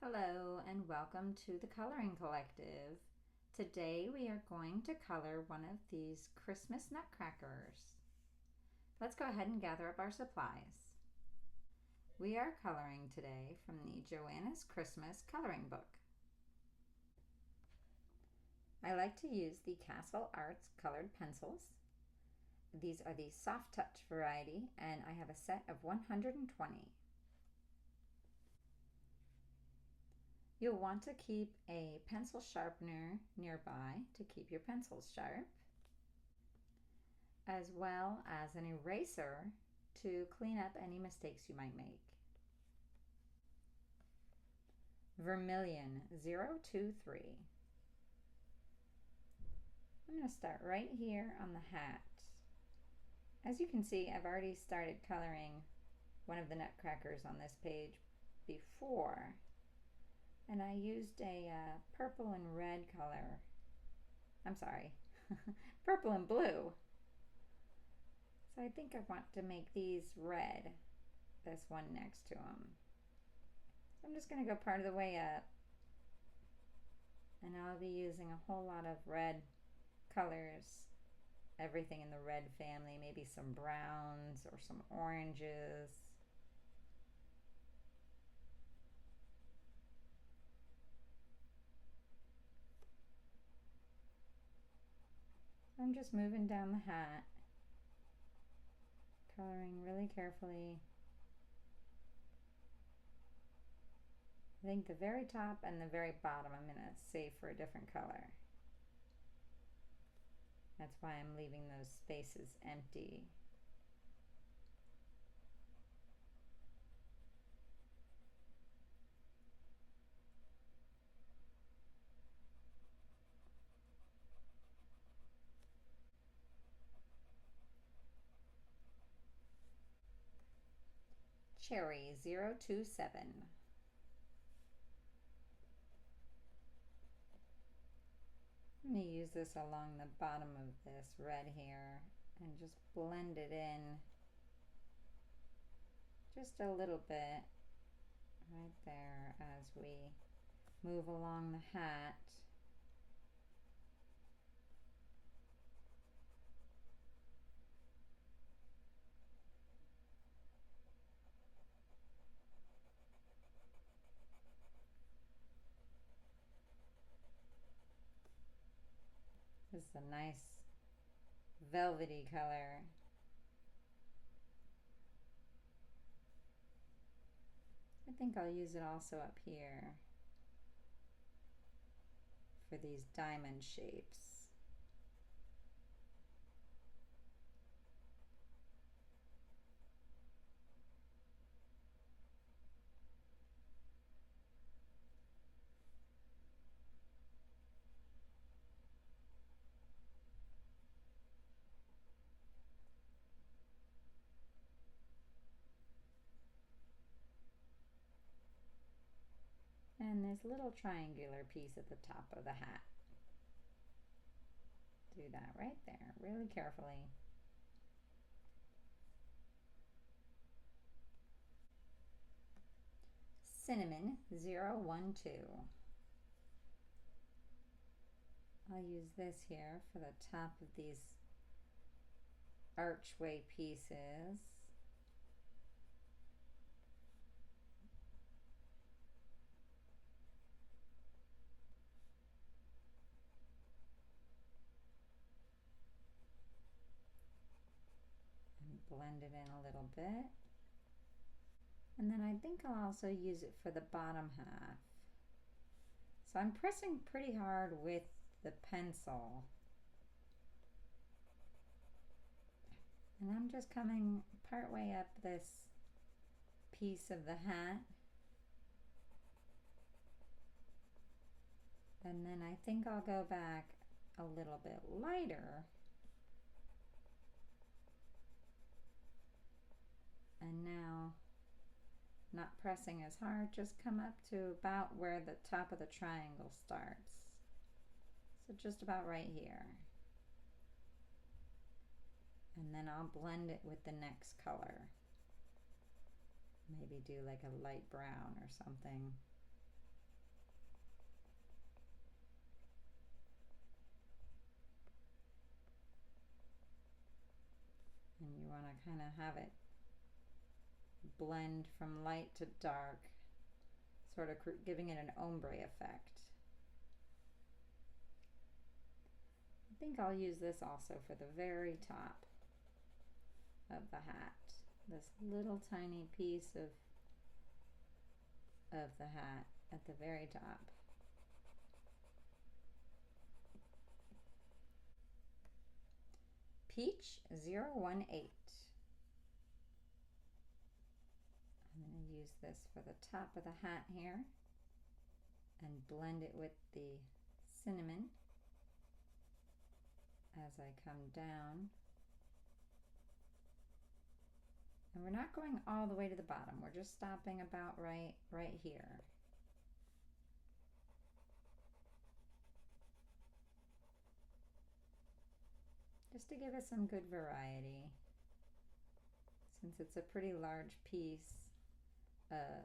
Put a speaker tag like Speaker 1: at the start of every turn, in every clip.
Speaker 1: Hello and welcome to the Coloring Collective. Today we are going to color one of these Christmas nutcrackers. Let's go ahead and gather up our supplies. We are coloring today from the Johanna's Christmas coloring book. I like to use the Castle Arts colored pencils. These are the soft touch variety and I have a set of 120. You'll want to keep a pencil sharpener nearby to keep your pencils sharp, as well as an eraser to clean up any mistakes you might make. Vermilion 023. I'm going to start right here on the hat. As you can see, I've already started coloring one of the nutcrackers on this page before. And I used a purple and red color. I'm sorry, purple and blue. So I think I want to make these red, this one next to them. So I'm just going to go part of the way up. And I'll be using a whole lot of red colors, everything in the red family, maybe some browns or some oranges. I'm just moving down the hat, coloring really carefully. I think the very top and the very bottom I'm going to save for a different color. That's why I'm leaving those spaces empty. Cherry 027. I'm going to use this along the bottom of this red here and just blend it in just a little bit right there as we move along the hat. This is a nice velvety color. I think I'll use it also up here for these diamond shapes. And this little triangular piece at the top of the hat. Do that right there, really carefully. Cinnamon 012. I'll use this here for the top of these archway pieces. And blend it in a little bit. And then I think I'll also use it for the bottom half. So I'm pressing pretty hard with the pencil. And I'm just coming part way up this piece of the hat. And then I think I'll go back a little bit lighter. And now, not pressing as hard, just come up to about where the top of the triangle starts. So just about right here. And then I'll blend it with the next color. Maybe do like a light brown or something. kind of have it blend from light to dark, sort of giving it an ombre effect. I think I'll use this also for the very top of the hat. This little tiny piece of the hat at the very top. Peach 018. I'm going to use this for the top of the hat here and blend it with the cinnamon as I come down. And we're not going all the way to the bottom. We're just stopping about right here. Just to give us some good variety. Since it's a pretty large piece,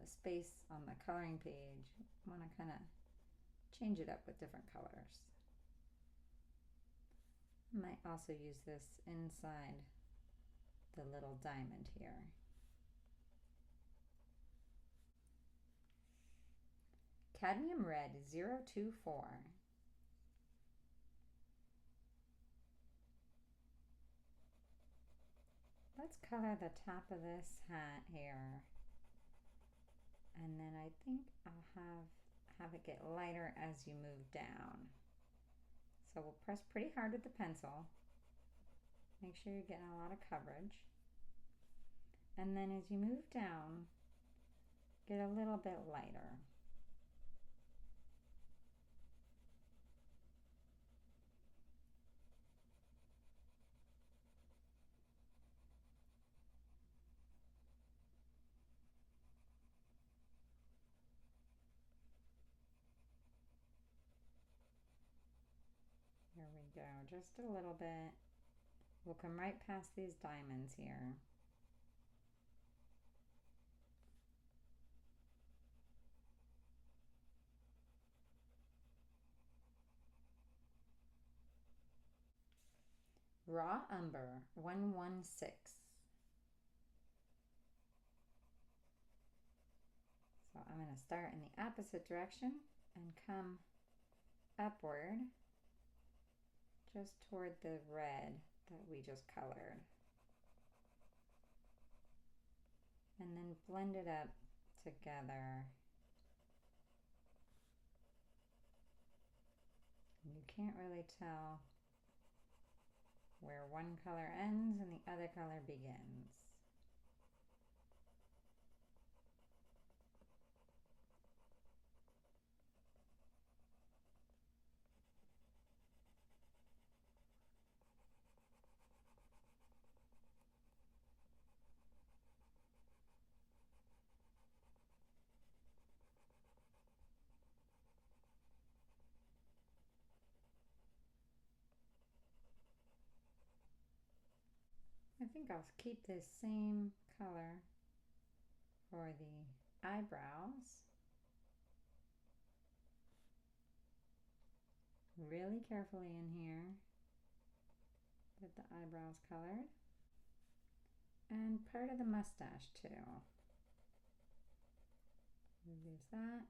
Speaker 1: space on the coloring page, I want to kind of change it up with different colors. I might also use this inside the little diamond here. Cadmium red 024. Let's color the top of this hat here, and then I think I'll have it get lighter as you move down. So we'll press pretty hard with the pencil. Make sure you're getting a lot of coverage. And then as you move down, get a little bit lighter. There we go, just a little bit. We'll come right past these diamonds here. Raw Umber 116. So I'm going to start in the opposite direction and come upward just toward the red that we just colored. And then blend it up together. You can't really tell where one color ends and the other color begins. I think I'll keep this same color for the eyebrows. Really carefully in here, get the eyebrows colored. And part of the mustache too. Use that.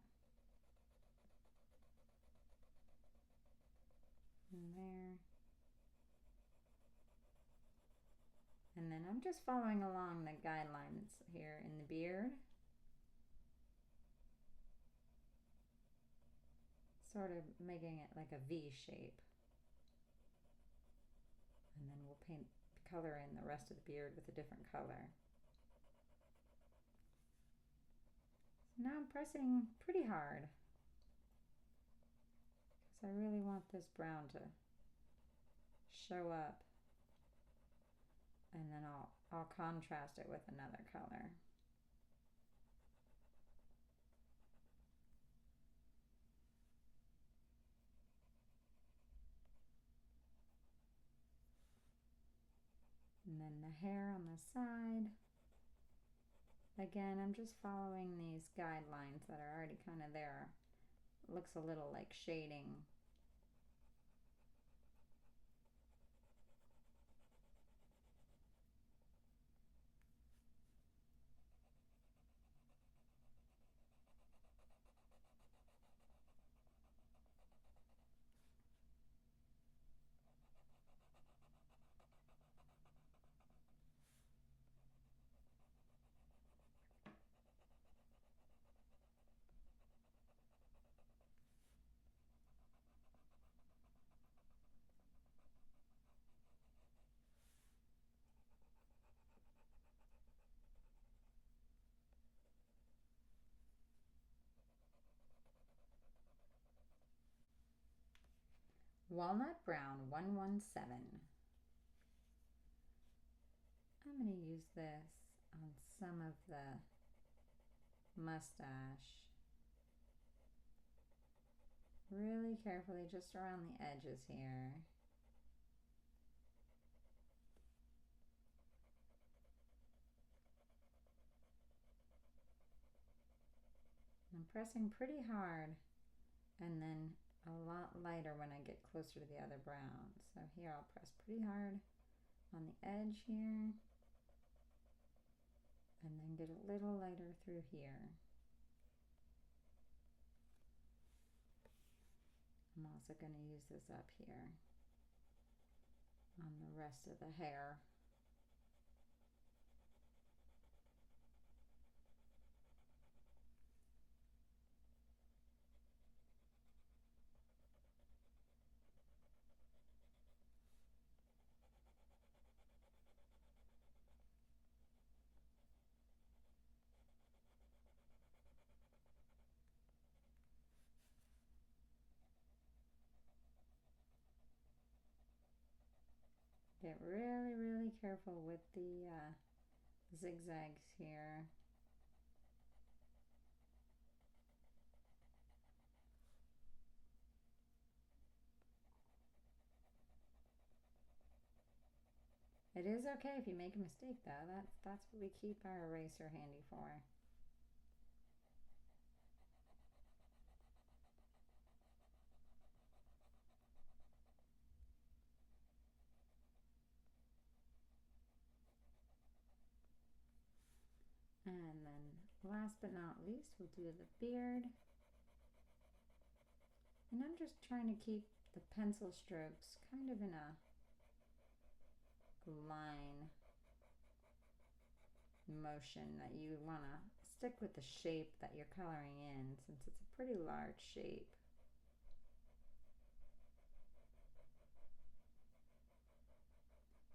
Speaker 1: And there. And then I'm just following along the guidelines here in the beard. Sort of making it like a V shape. And then we'll color in the rest of the beard with a different color. So now I'm pressing pretty hard because I really want this brown to show up. And then I'll contrast it with another color. And then the hair on the side. Again, I'm just following these guidelines that are already kind of there. It looks a little like shading. Walnut Brown 117. I'm going to use this on some of the mustache. Really carefully, just around the edges here. I'm pressing pretty hard and then a lot lighter when I get closer to the other brown. So here I'll press pretty hard on the edge here and then get a little lighter through here. I'm also going to use this up here on the rest of the hair. Get really, really careful with the zigzags here. It is okay if you make a mistake though. That's what we keep our eraser handy for. And then last but not least, we'll do the beard. And I'm just trying to keep the pencil strokes kind of in a line motion, that you want to stick with the shape that you're coloring in, since it's a pretty large shape.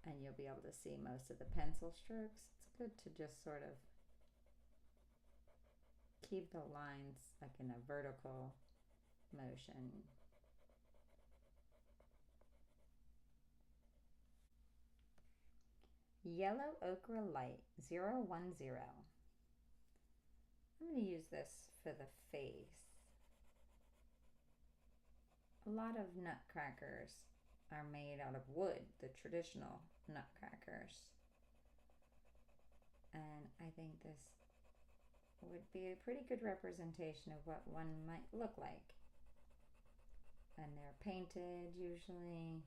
Speaker 1: And you'll be able to see most of the pencil strokes. It's good to just sort of keep the lines like in a vertical motion. Yellow Ochre Light 010. I'm going to use this for the face. A lot of nutcrackers are made out of wood, the traditional nutcrackers. And I think this would be a pretty good representation of what one might look like. And they're painted usually,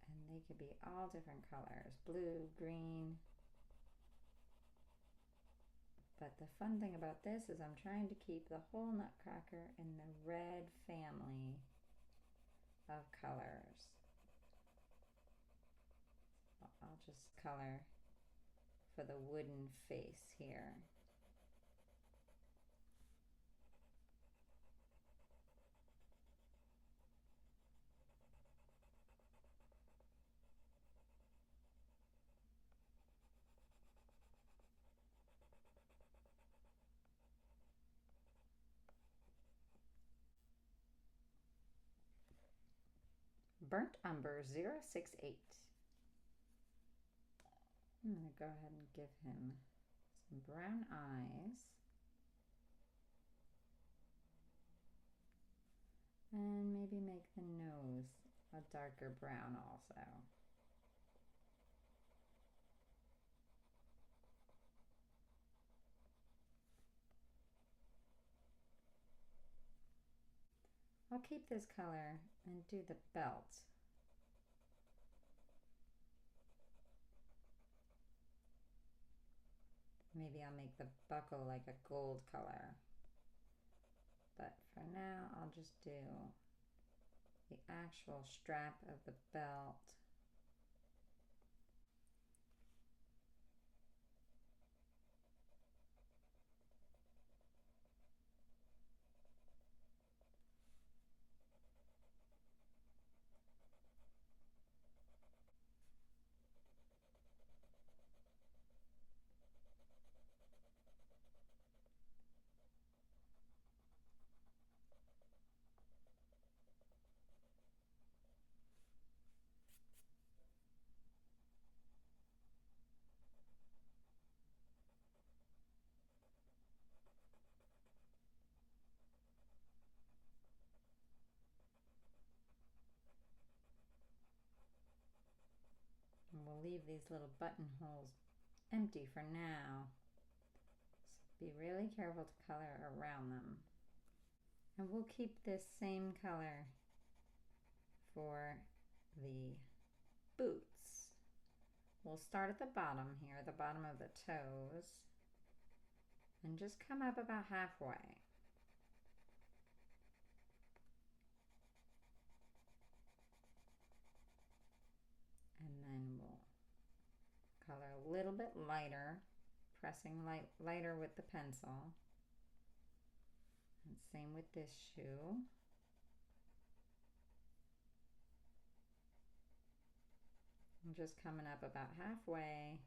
Speaker 1: and they could be all different colors, blue, green. But the fun thing about this is I'm trying to keep the whole nutcracker in the red family of colors. I'll just color for the wooden face here. Burnt Umber 068. I'm going to go ahead and give him some brown eyes. And maybe make the nose a darker brown also. I'll keep this color and do the belt. Maybe I'll make the buckle like a gold color. But for now, I'll just do the actual strap of the belt. leave these little buttonholes empty for now. So be really careful to color around them. And we'll keep this same color for the boots. We'll start at the bottom here, the bottom of the toes, and just come up about halfway. And then we'll color a little bit lighter, pressing lighter with the pencil. And same with this shoe. I'm just coming up about halfway.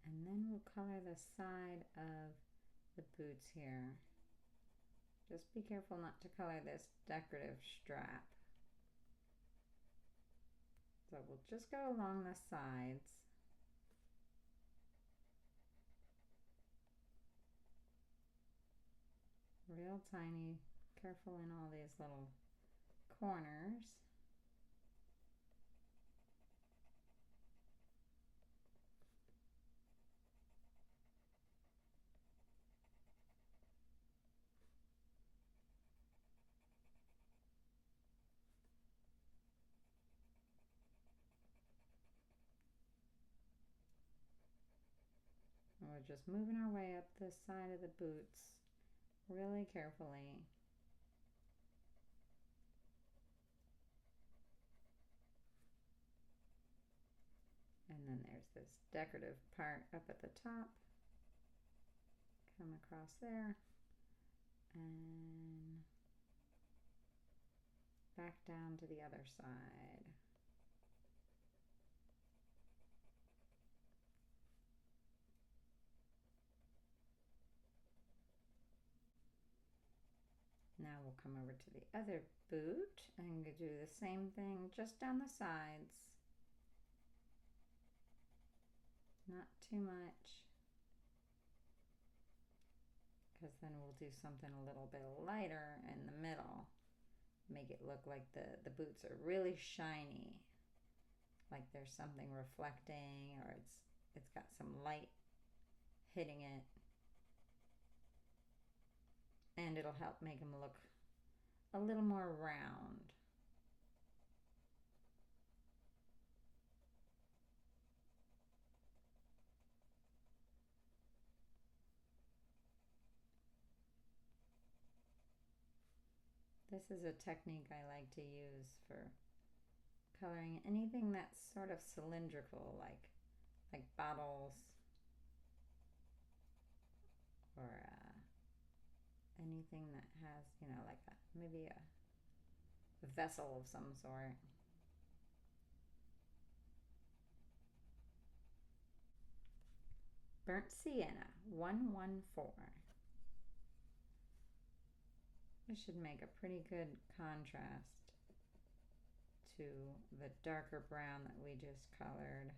Speaker 1: And then we'll color the side of the boots here. Just be careful not to color this decorative strap. So we'll just go along the sides. Real tiny, careful in all these little corners. And we're just moving our way up the side of the boots really carefully. And then there's this decorative part up at the top. Come across there and back down to the other side. Now we'll come over to the other boot and do the same thing just down the sides. Not too much, because then we'll do something a little bit lighter in the middle. Make it look like the boots are really shiny, like there's something reflecting, or it's got some light hitting it. And it'll help make them look a little more round. This is a technique I like to use for coloring anything that's sort of cylindrical, like bottles or anything that has, you know, like maybe a vessel of some sort. Burnt Sienna, 114. This should make a pretty good contrast to the darker brown that we just colored.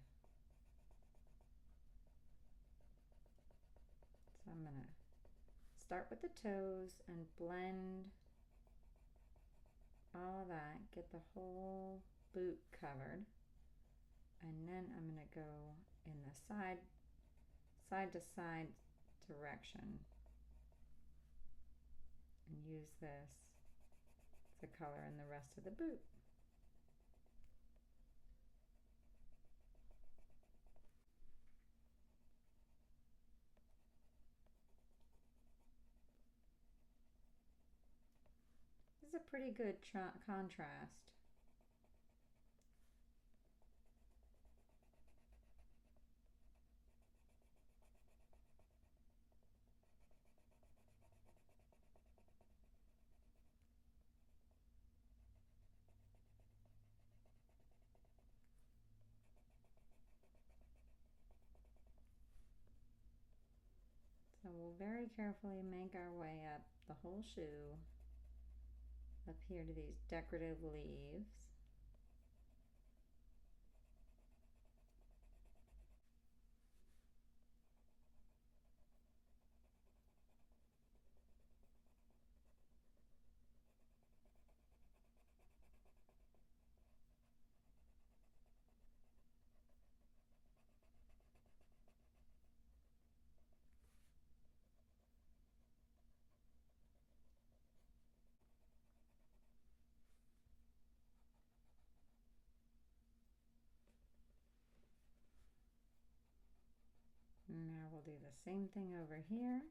Speaker 1: So I'm gonna start with the toes and blend all of that, get the whole boot covered, and then I'm gonna go in the side to side direction and use this to color in the rest of the boot. This is a pretty good contrast. So we'll very carefully make our way up the whole shoe up here to these decorative leaves. Now we'll do the same thing over here.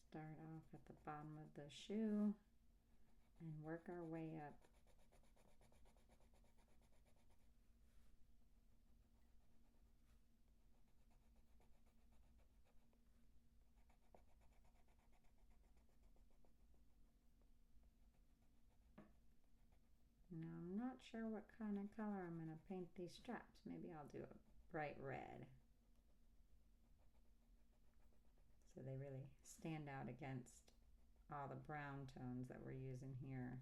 Speaker 1: Start off at the bottom of the shoe and work our way up. Now I'm not sure what kind of color I'm going to paint these straps. Maybe I'll do a bright red, so they really stand out against all the brown tones that we're using here.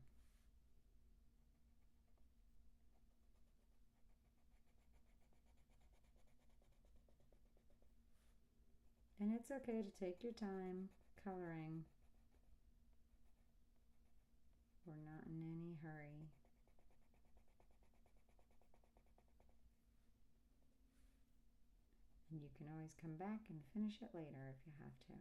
Speaker 1: And it's okay to take your time coloring. We're not in any hurry. And you can always come back and finish it later if you have to.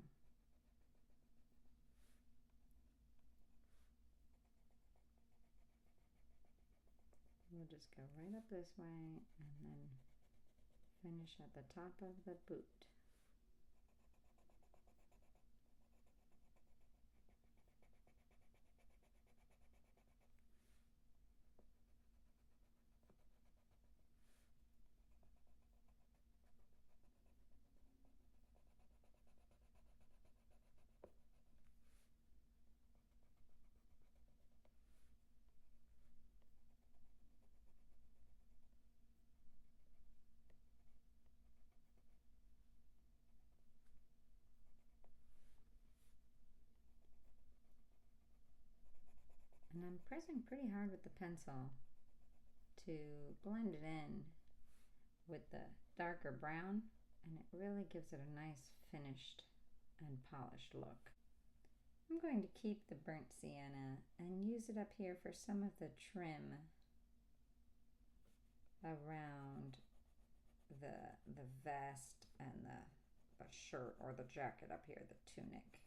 Speaker 1: We'll just go right up this way and then finish at the top of the boot. And I'm pressing pretty hard with the pencil to blend it in with the darker brown, and it really gives it a nice finished and polished look. I'm going to keep the burnt sienna and use it up here for some of the trim around the vest and the shirt or the jacket up here, the tunic.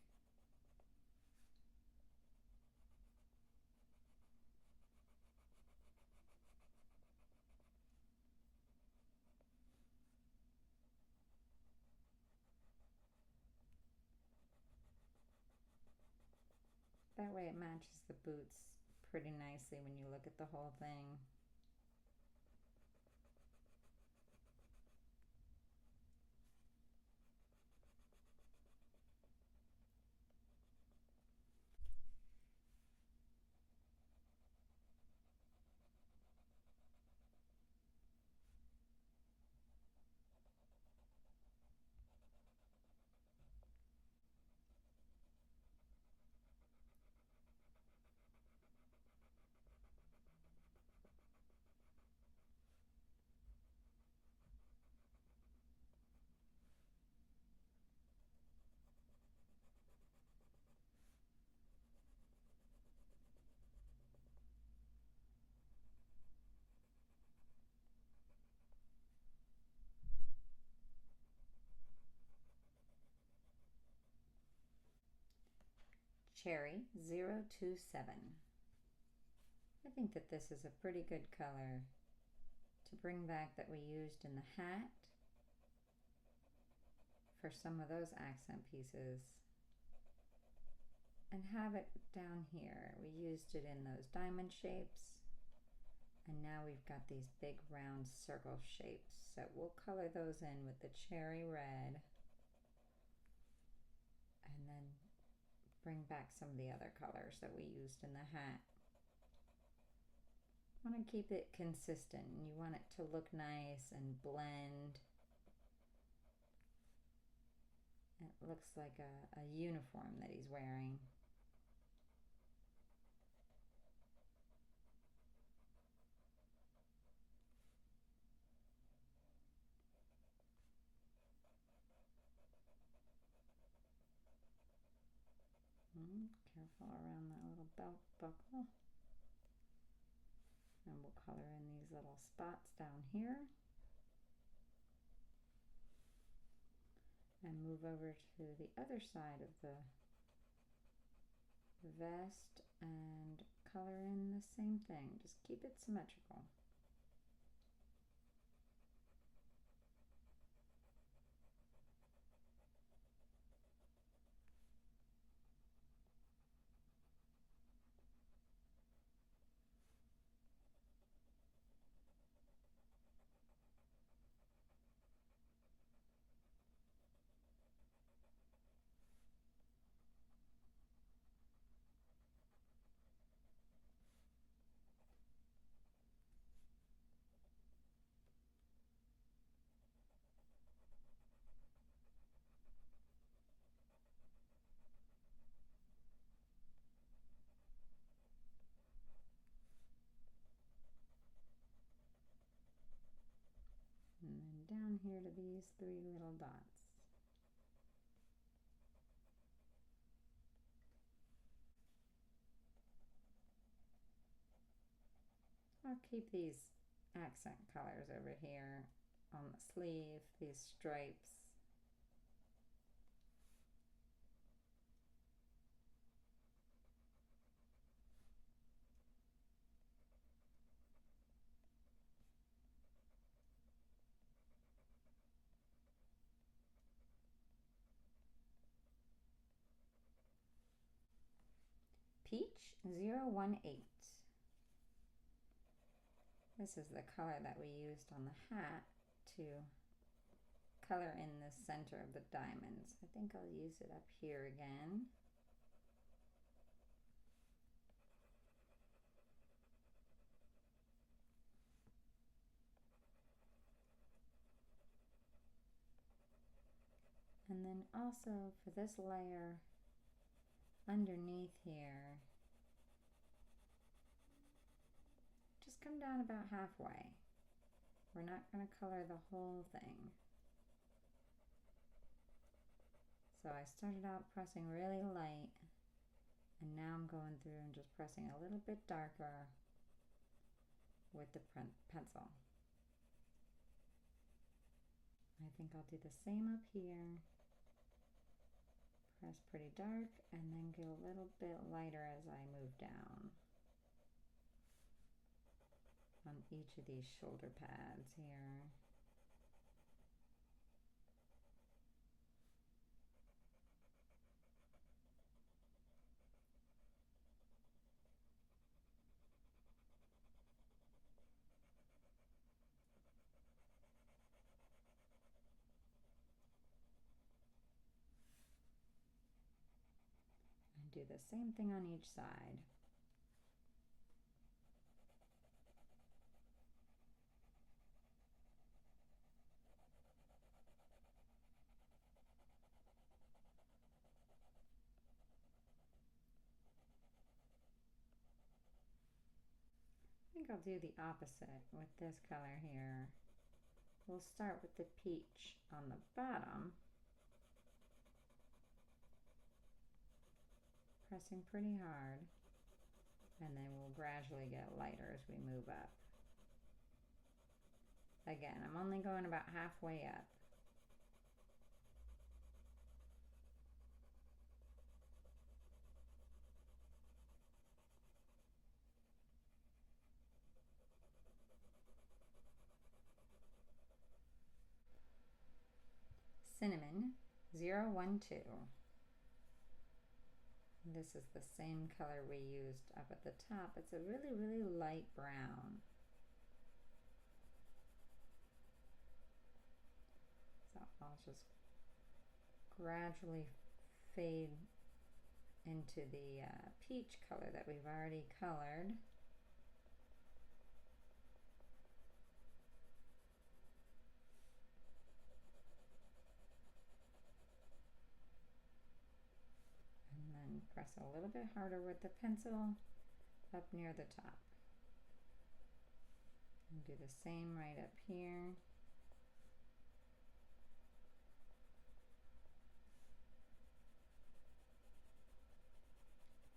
Speaker 1: That way it matches the boots pretty nicely when you look at the whole thing. Cherry 027. I think that this is a pretty good color to bring back that we used in the hat for some of those accent pieces, and have it down here. We used it in those diamond shapes, and now we've got these big round circle shapes, so we'll color those in with the cherry red and then bring back some of the other colors that we used in the hat. You want to keep it consistent, and you want it to look nice and blend. It looks like a uniform that he's wearing. Careful around that little belt buckle. And we'll color in these little spots down here. And move over to the other side of the vest and color in the same thing. Just keep it symmetrical. And then down here to these 3 little dots. I'll keep these accent colors over here on the sleeve, these stripes. Peach 018. This is the color that we used on the hat to color in the center of the diamonds. I think I'll use it up here again. And then also for this layer underneath here, just come down about halfway. We're not going to color the whole thing. So I started out pressing really light, and now I'm going through and just pressing a little bit darker with the pencil. I think I'll do the same up here. Press pretty dark and then get a little bit lighter as I move down on each of these shoulder pads here. And do the same thing on each side. I think I'll do the opposite with this color here. We'll start with the peach on the bottom, pressing pretty hard, and then we'll gradually get lighter as we move up. Again, I'm only going about halfway up. Cinnamon 012. This is the same color we used up at the top. It's a really, really light brown. So I'll just gradually fade into the peach color that we've already colored. so a little bit harder with the pencil up near the top. And do the same right up here.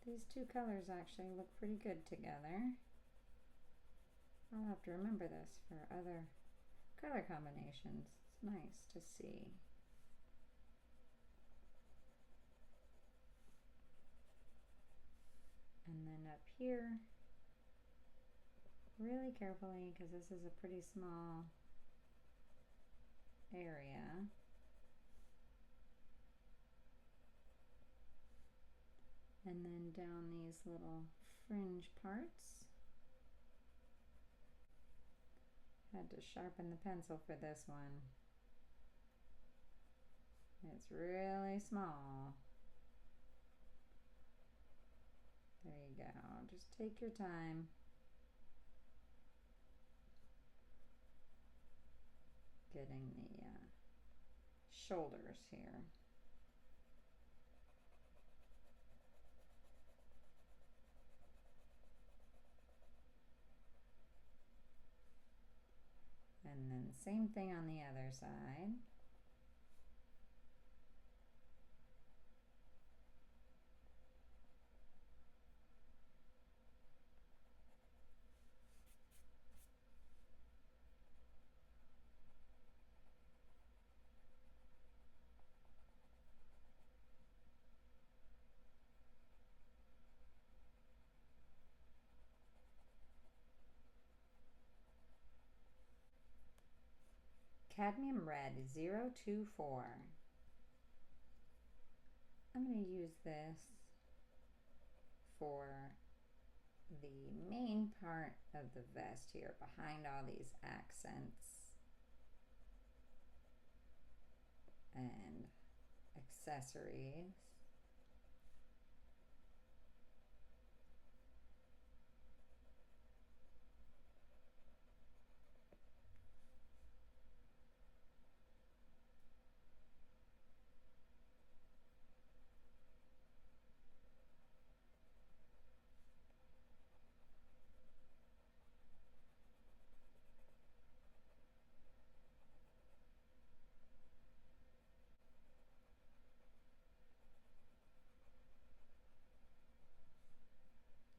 Speaker 1: These two colors actually look pretty good together. I'll have to remember this for other color combinations. It's nice to see. And then up here, really carefully, because this is a pretty small area. And then down these little fringe parts. Had to sharpen the pencil for this one. It's really small. There you go. Just take your time. Getting the shoulders here. And then same thing on the other side. Cadmium red 024. I'm going to use this for the main part of the vest here, behind all these accents and accessories.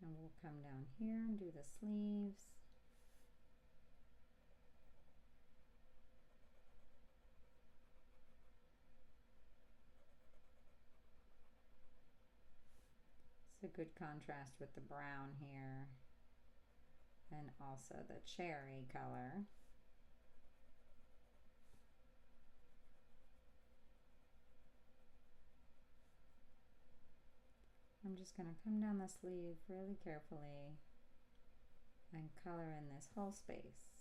Speaker 1: And we'll come down here and do the sleeves. It's a good contrast with the brown here and also the cherry color. I'm just going to come down the sleeve really carefully and color in this whole space.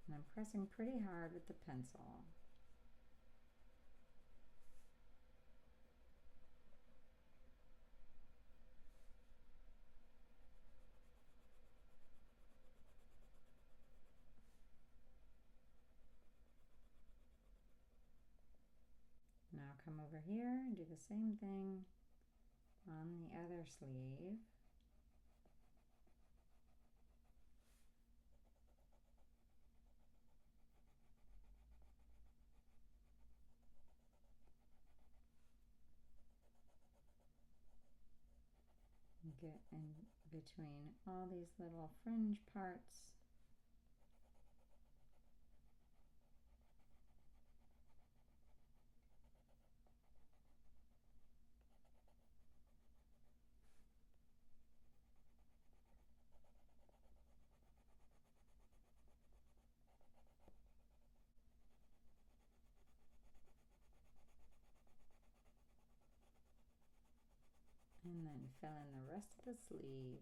Speaker 1: And I'm pressing pretty hard with the pencil. Now come over here and do the same thing on the other sleeve. Get in between all these little fringe parts. And then fill in the rest of the sleeve.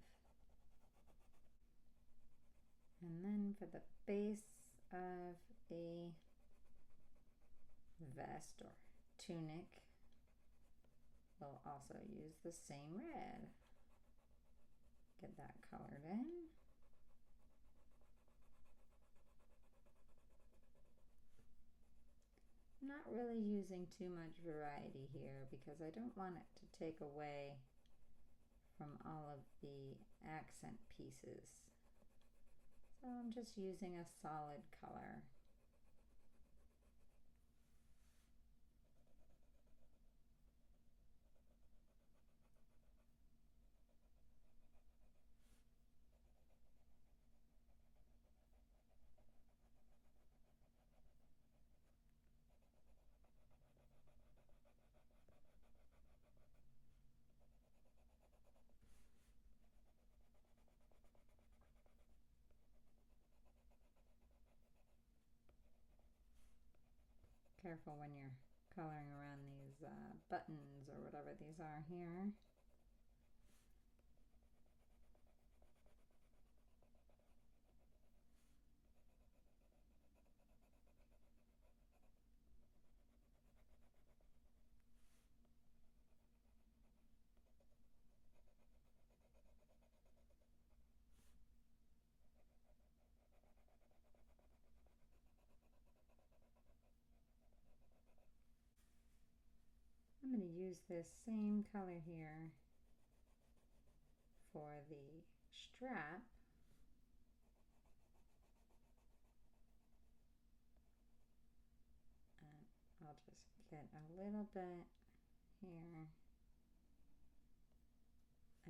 Speaker 1: And then for the base of a vest or tunic, we'll also use the same red. Get that colored in. really using too much variety here because I don't want it to take away from all of the accent pieces. So I'm just using a solid color. Careful when you're coloring around these buttons or whatever these are here. I'm going to use this same color here for the strap. And I'll just get a little bit here.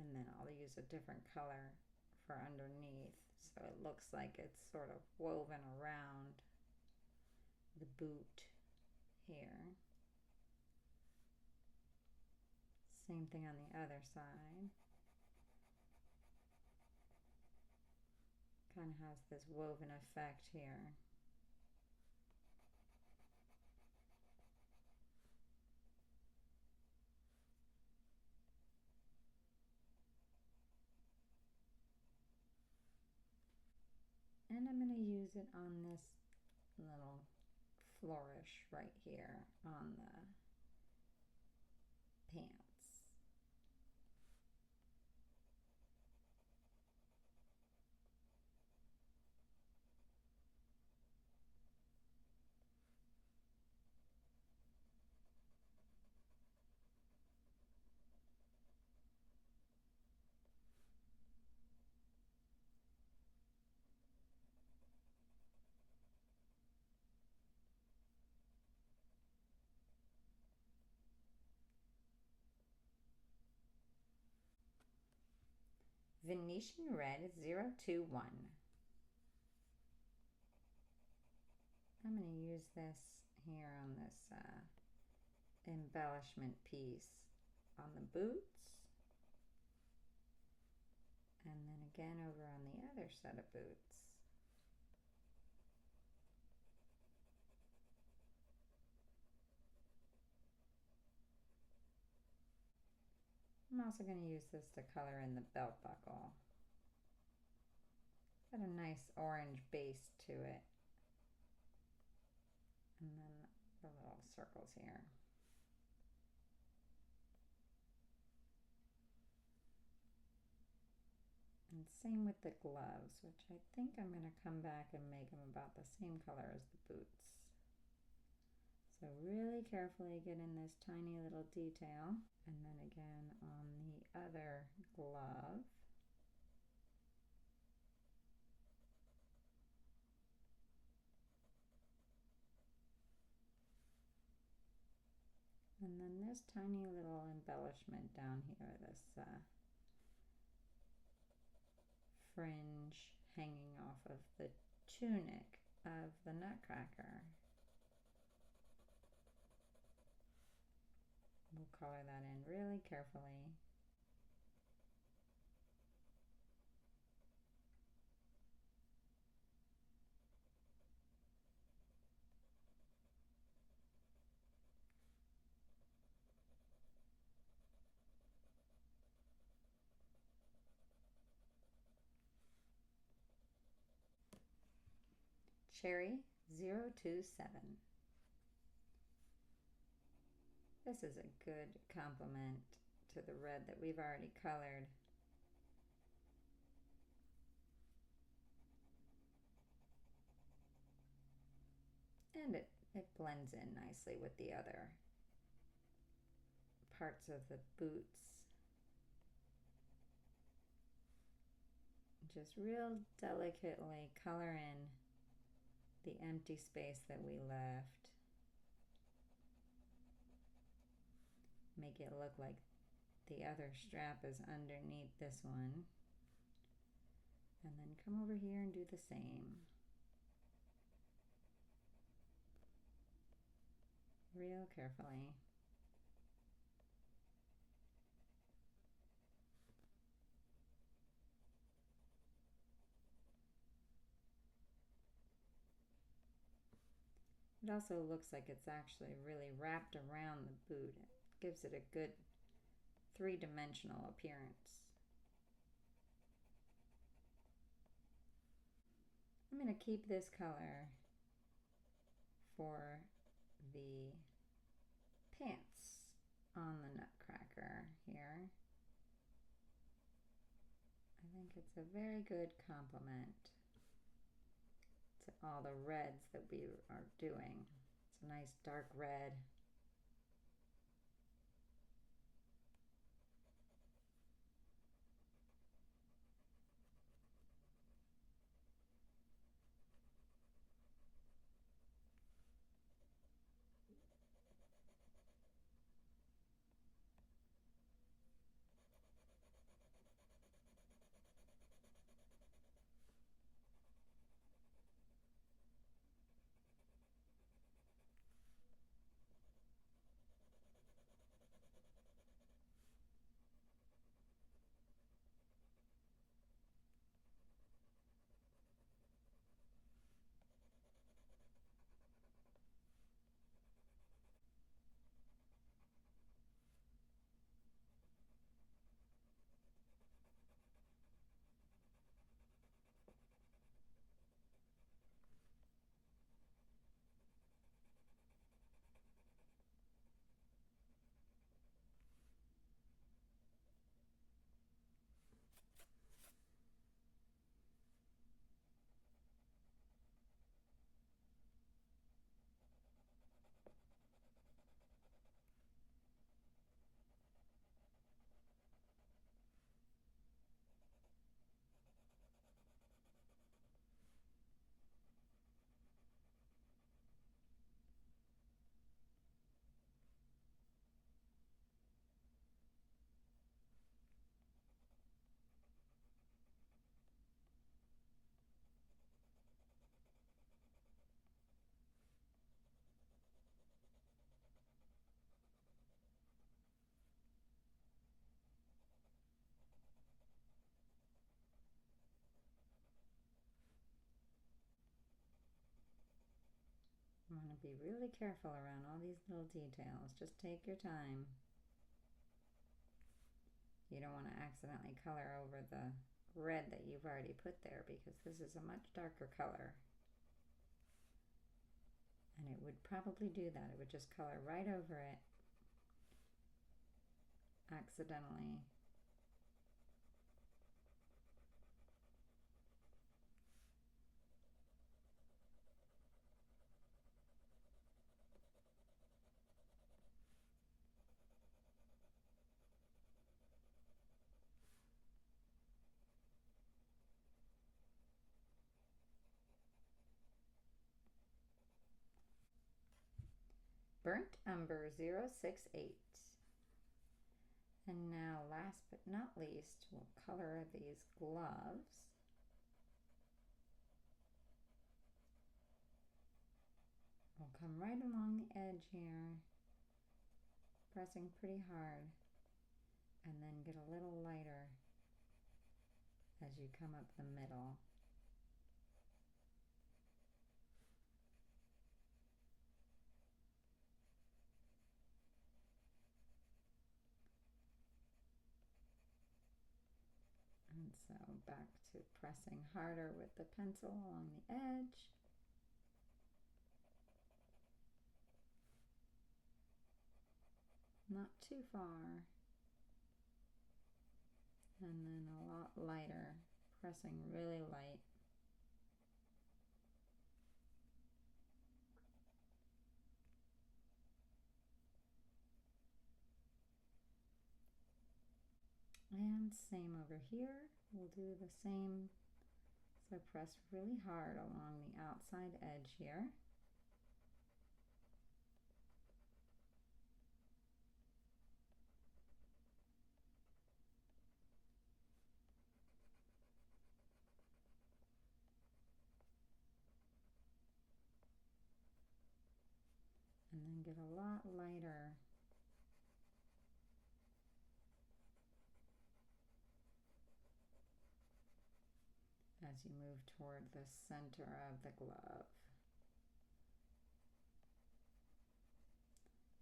Speaker 1: And then I'll use a different color for underneath so it looks like it's sort of woven around the boot here. Same thing on the other side. Kind of has this woven effect here. And I'm going to use it on this little flourish right here on the pants. Venetian Red 021. I'm going to use this here on this embellishment piece on the boots, and then again over on the other set of boots. I'm also going to use this to color in the belt buckle. Got a nice orange base to it. And then the little circles here. And same with the gloves, which I think I'm going to come back and make them about the same color as the boots. So really carefully get in this tiny little detail. And then again on the other glove. And then this tiny little embellishment down here, this fringe hanging off of the tunic of the Nutcracker. We'll color that in really carefully. Cherry 027. This is a good complement to the red that we've already colored. And it it blends in nicely with the other parts of the boots. Just real delicately color in the empty space that we left. Make it look like the other strap is underneath this one. And then come over here and do the same. Real carefully. It also looks like it's actually really wrapped around the boot. It gives it a good three-dimensional appearance. I'm going to keep this color for the pants on the Nutcracker here. I think it's a very good complement to all the reds that we are doing. It's a nice dark red. You want to be really careful around all these little details. Just take your time. You don't want to accidentally color over the red that you've already put there, because this is a much darker color. And it would probably do that. It would just color right over it accidentally. Burnt Umber 068. And now, last but not least, we'll color these gloves. We'll come right along the edge here, pressing pretty hard, and then get a little lighter as you come up the middle. And so back to pressing harder with the pencil along the edge. Not too far. And then a lot lighter, pressing really light. And same over here. We'll do the same. So press really hard along the outside edge here. And then get a lot lighter. As you move toward the center of the glove.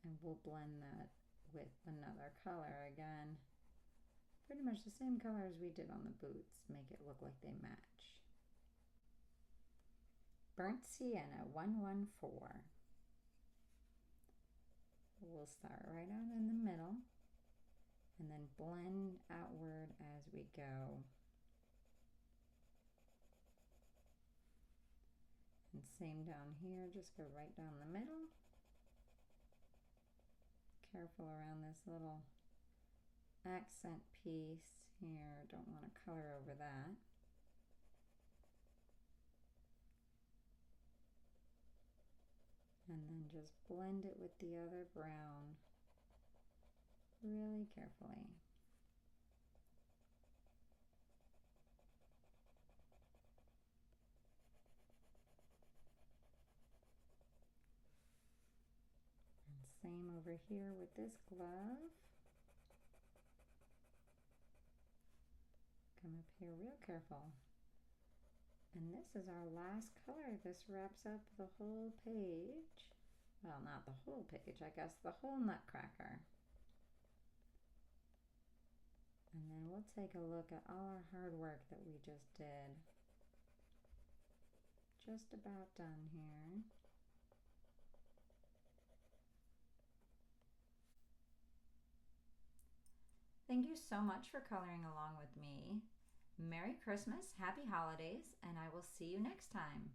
Speaker 1: And we'll blend that with another color again. Pretty much the same color as we did on the boots. Make it look like they match. Burnt Sienna 114. We'll start right out in the middle and then blend outward as we go. And same down here, just go right down the middle. Careful around this little accent piece here, don't want to color over that. And then just blend it with the other brown really carefully. And same over here with this glove. Come up here real careful. And this is our last color. This wraps up the whole page. Well, not the whole page, I guess the whole Nutcracker. And then we'll take a look at all our hard work that we just did. Just about done here. Thank you so much for coloring along with me. Merry Christmas, Happy Holidays, and I will see you next time.